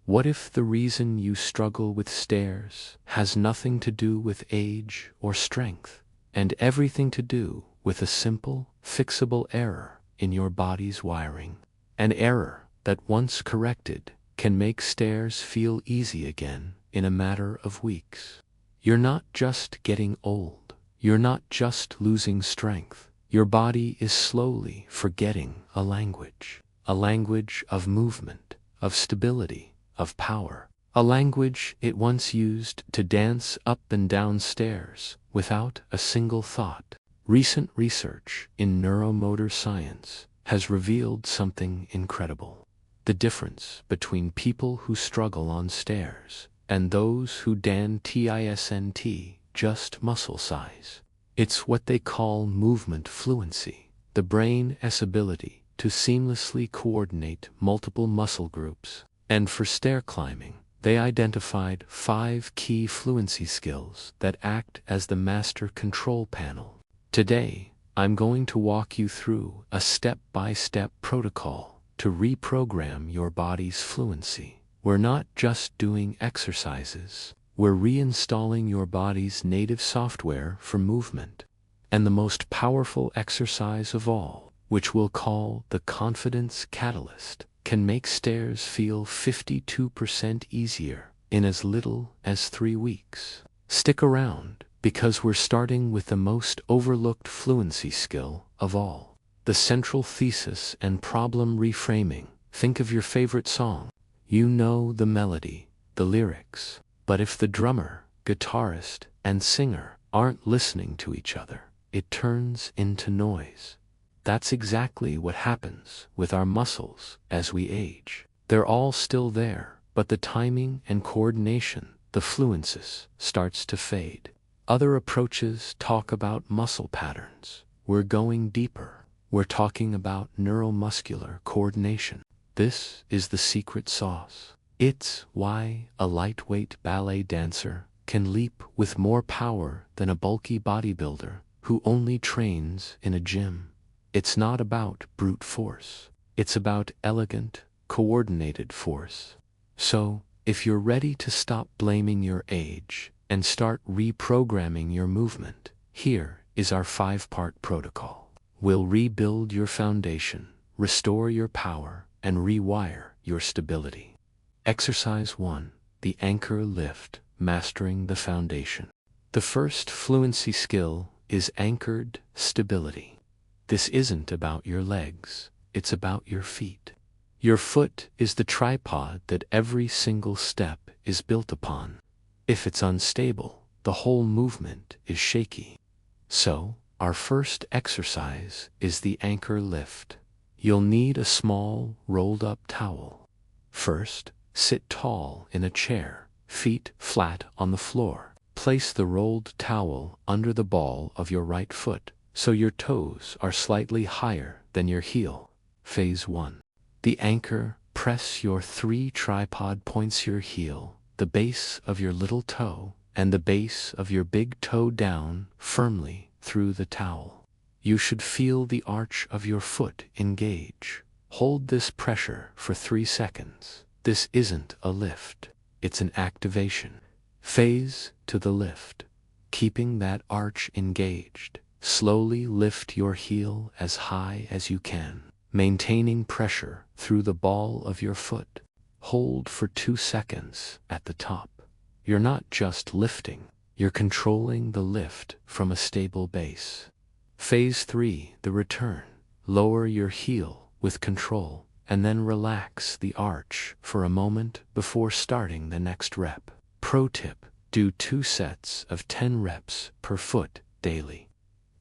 What if the reason you struggle with stairs has nothing to do with age or strength, and everything to do with a simple, fixable error in your body's wiring? An error that, once corrected, can make stairs feel easy again in a matter of weeks. You're not just getting old. You're not just losing strength. Your body is slowly forgetting a language of movement, of stability, of power, a language it once used to dance up and down stairs without a single thought. Recent research in neuromotor science has revealed something incredible. The difference between people who struggle on stairs and those who tisn't just muscle size. It's what they call movement fluency, the brain's ability to seamlessly coordinate multiple muscle groups. And for stair climbing, they identified 5 key fluency skills that act as the master control panel. Today, I'm going to walk you through a step-by-step protocol to reprogram your body's fluency. We're not just doing exercises, we're reinstalling your body's native software for movement. And the most powerful exercise of all, which we'll call the confidence catalyst, can make stairs feel 52% easier in as little as 3 weeks. Stick around, because we're starting with the most overlooked fluency skill of all. The central thesis and problem reframing. Think of your favorite song. You know the melody, the lyrics. But if the drummer, guitarist, and singer aren't listening to each other, it turns into noise. That's exactly what happens with our muscles as we age. They're all still there, but the timing and coordination, the fluency, starts to fade. Other approaches talk about muscle patterns. We're going deeper. We're talking about neuromuscular coordination. This is the secret sauce. It's why a lightweight ballet dancer can leap with more power than a bulky bodybuilder who only trains in a gym. It's not about brute force. It's about elegant, coordinated force. So, if you're ready to stop blaming your age and start reprogramming your movement, here is our 5-part protocol. We'll rebuild your foundation, restore your power, and rewire your stability. Exercise 1. The anchor lift, mastering the foundation. The first fluency skill is anchored stability. This isn't about your legs, it's about your feet. Your foot is the tripod that every single step is built upon. If it's unstable, the whole movement is shaky. So, our first exercise is the anchor lift. You'll need a small, rolled-up towel. First, sit tall in a chair, feet flat on the floor. Place the rolled towel under the ball of your right foot, so your toes are slightly higher than your heel. Phase 1. The anchor. Press your 3 tripod points, your heel, the base of your little toe, and the base of your big toe down firmly through the towel. You should feel the arch of your foot engage. Hold this pressure for 3 seconds. This isn't a lift, it's an activation. Phase 2. The lift. Keeping that arch engaged, slowly lift your heel as high as you can, maintaining pressure through the ball of your foot. Hold for 2 seconds at the top. You're not just lifting, you're controlling the lift from a stable base. Phase 3. The return. Lower your heel with control, and then relax the arch for a moment before starting the next rep. Pro tip: do 2 sets of 10 reps per foot daily.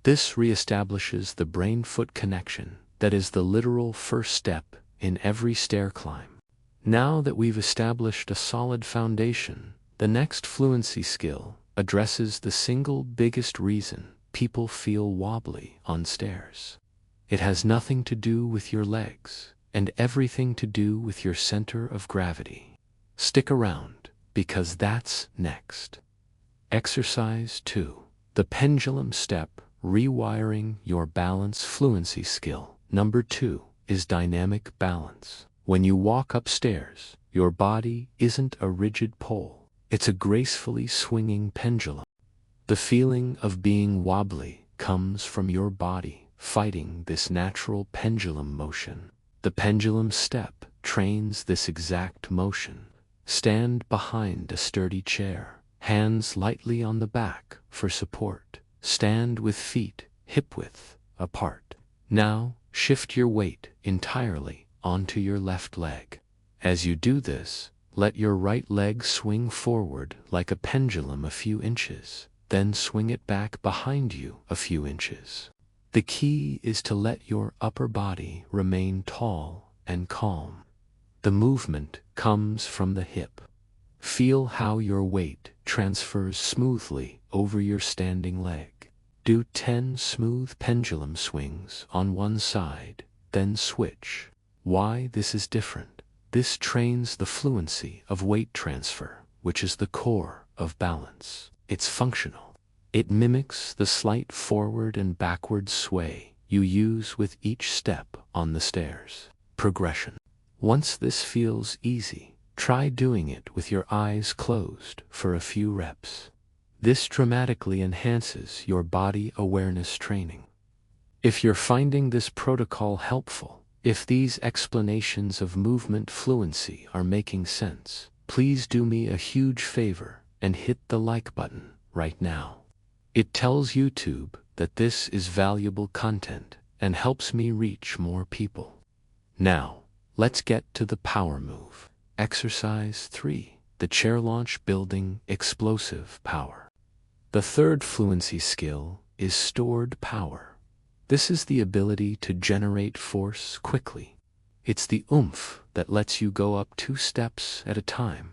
This reestablishes the brain-foot connection that is the literal first step in every stair climb. Now that we've established a solid foundation, the next fluency skill addresses the single biggest reason people feel wobbly on stairs. It has nothing to do with your legs and everything to do with your center of gravity. Stick around, because that's next. Exercise 2. The pendulum step, rewiring your balance fluency skill. Number 2 is dynamic balance. When you walk upstairs, your body isn't a rigid pole. It's a gracefully swinging pendulum. The feeling of being wobbly comes from your body fighting this natural pendulum motion. The pendulum step trains this exact motion. Stand behind a sturdy chair, hands lightly on the back for support. Stand with feet hip-width apart. Now, shift your weight entirely onto your left leg. As you do this, let your right leg swing forward like a pendulum a few inches, then swing it back behind you a few inches. The key is to let your upper body remain tall and calm. The movement comes from the hip. Feel how your weight transfers smoothly over your standing leg. Do 10 smooth pendulum swings on one side, then switch. Why this is different? This trains the fluency of weight transfer, which is the core of balance. It's functional. It mimics the slight forward and backward sway you use with each step on the stairs. Progression. Once this feels easy, try doing it with your eyes closed for a few reps. This dramatically enhances your body awareness training. If you're finding this protocol helpful, if these explanations of movement fluency are making sense, please do me a huge favor and hit the like button right now. It tells YouTube that this is valuable content and helps me reach more people. Now, let's get to the power move. Exercise 3, the chair launch building explosive power. The third fluency skill is stored power. This is the ability to generate force quickly. It's the oomph that lets you go up 2 steps at a time.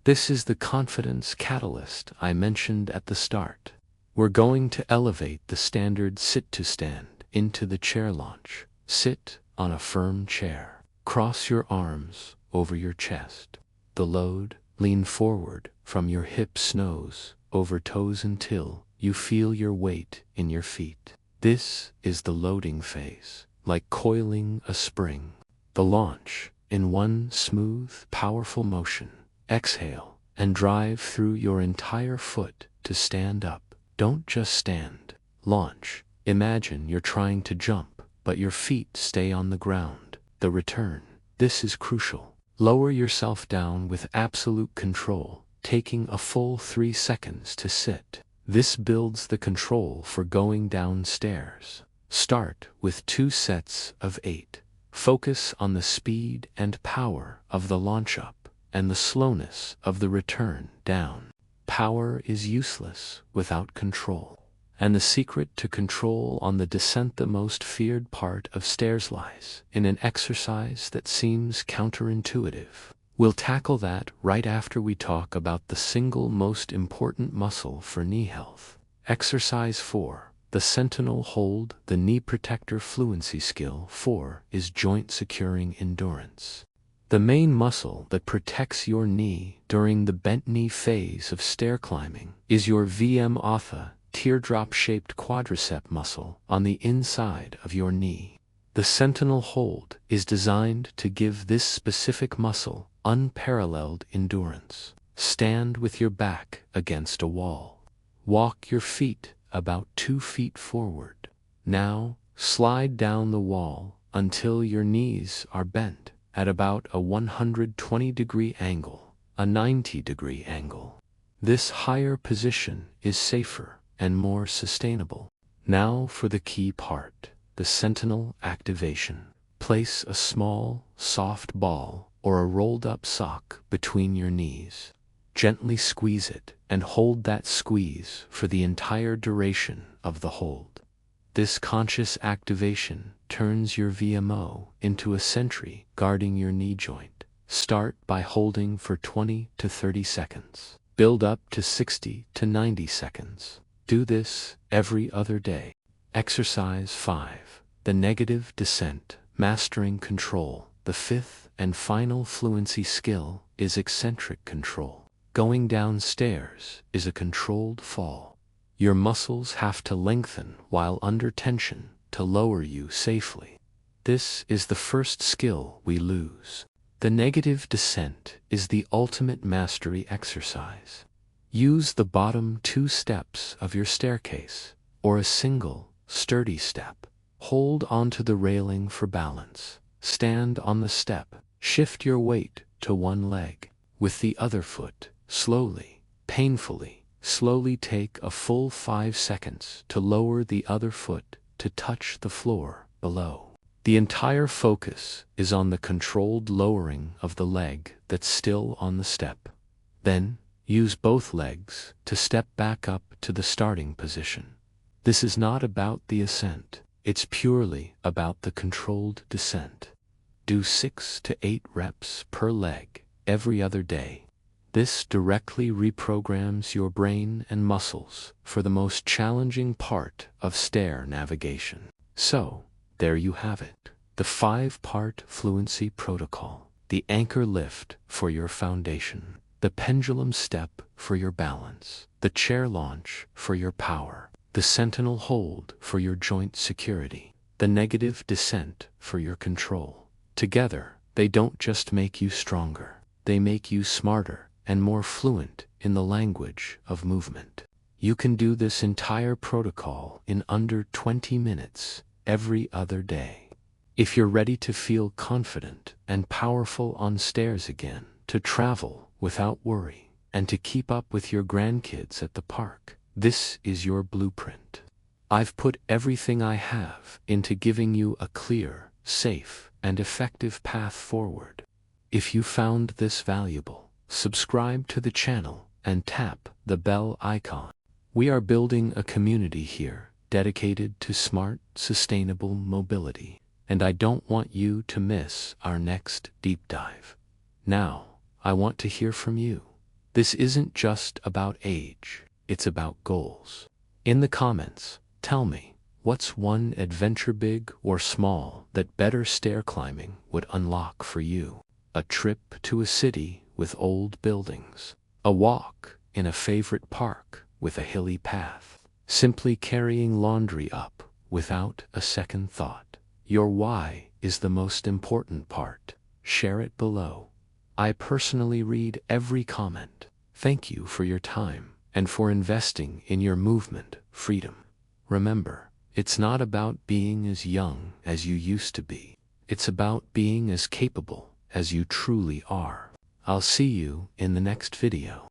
This is the confidence catalyst I mentioned at the start. We're going to elevate the standard sit-to-stand into the chair launch. Sit on a firm chair. Cross your arms over your chest. The load, lean forward from your hips, nose, over toes until you feel your weight in your feet. This is the loading phase, like coiling a spring. The launch, in one smooth, powerful motion. Exhale and drive through your entire foot to stand up. Don't just stand. Launch. Imagine you're trying to jump, but your feet stay on the ground. The return. This is crucial. Lower yourself down with absolute control, taking a full 3 seconds to sit. This builds the control for going downstairs. Start with 2 sets of 8. Focus on the speed and power of the launch up and the slowness of the return down. Power is useless without control. And the secret to control on the descent, the most feared part of stairs, lies in an exercise that seems counterintuitive. We'll tackle that right after we talk about the single most important muscle for knee health. Exercise 4, the sentinel hold, the knee protector fluency skill. 4 is joint securing endurance. The main muscle that protects your knee during the bent knee phase of stair climbing is your VM-OTHA, teardrop-shaped quadricep muscle on the inside of your knee. The sentinel hold is designed to give this specific muscle unparalleled endurance. Stand with your back against a wall. Walk your feet about 2 feet forward. Now, slide down the wall until your knees are bent at about a 120-degree angle, a 90-degree angle. This higher position is safer and more sustainable. Now for the key part, the sentinel activation. Place a small, soft ball or a rolled-up sock between your knees. Gently squeeze it and hold that squeeze for the entire duration of the hold. This conscious activation turns your VMO into a sentry guarding your knee joint. Start by holding for 20 to 30 seconds. Build up to 60 to 90 seconds. Do this every other day. Exercise 5, the negative descent, mastering control. The 5th and final fluency skill is eccentric control. Going downstairs is a controlled fall. Your muscles have to lengthen while under tension to lower you safely. This is the first skill we lose. The negative descent is the ultimate mastery exercise. Use the bottom 2 steps of your staircase, or a single, sturdy step. Hold onto the railing for balance. Stand on the step. Shift your weight to one leg. With the other foot, slowly, painfully, slowly take a full 5 seconds to lower the other foot to touch the floor below. The entire focus is on the controlled lowering of the leg that's still on the step. Then, use both legs to step back up to the starting position. This is not about the ascent. It's purely about the controlled descent. Do 6 to 8 reps per leg every other day. This directly reprograms your brain and muscles for the most challenging part of stair navigation. So, there you have it, the 5-part fluency protocol. The anchor lift for your foundation, the pendulum step for your balance, the chair launch for your power, the sentinel hold for your joint security, the negative descent for your control. Together, they don't just make you stronger, they make you smarter and more fluent in the language of movement. You can do this entire protocol in under 20 minutes every other day. If you're ready to feel confident and powerful on stairs again, to travel without worry, and to keep up with your grandkids at the park, this is your blueprint. I've put everything I have into giving you a clear, safe, and effective path forward. If you found this valuable, subscribe to the channel and tap the bell icon. We are building a community here dedicated to smart, sustainable mobility, and I don't want you to miss our next deep dive. Now, I want to hear from you. This isn't just about age, it's about goals. In the comments, tell me, what's one adventure, big or small, that better stair climbing would unlock for you? A trip to a city with old buildings, a walk in a favorite park with a hilly path, simply carrying laundry up without a second thought. Your why is the most important part. Share it below. I personally read every comment. Thank you for your time and for investing in your movement freedom. Remember, it's not about being as young as you used to be. It's about being as capable as you truly are. I'll see you in the next video.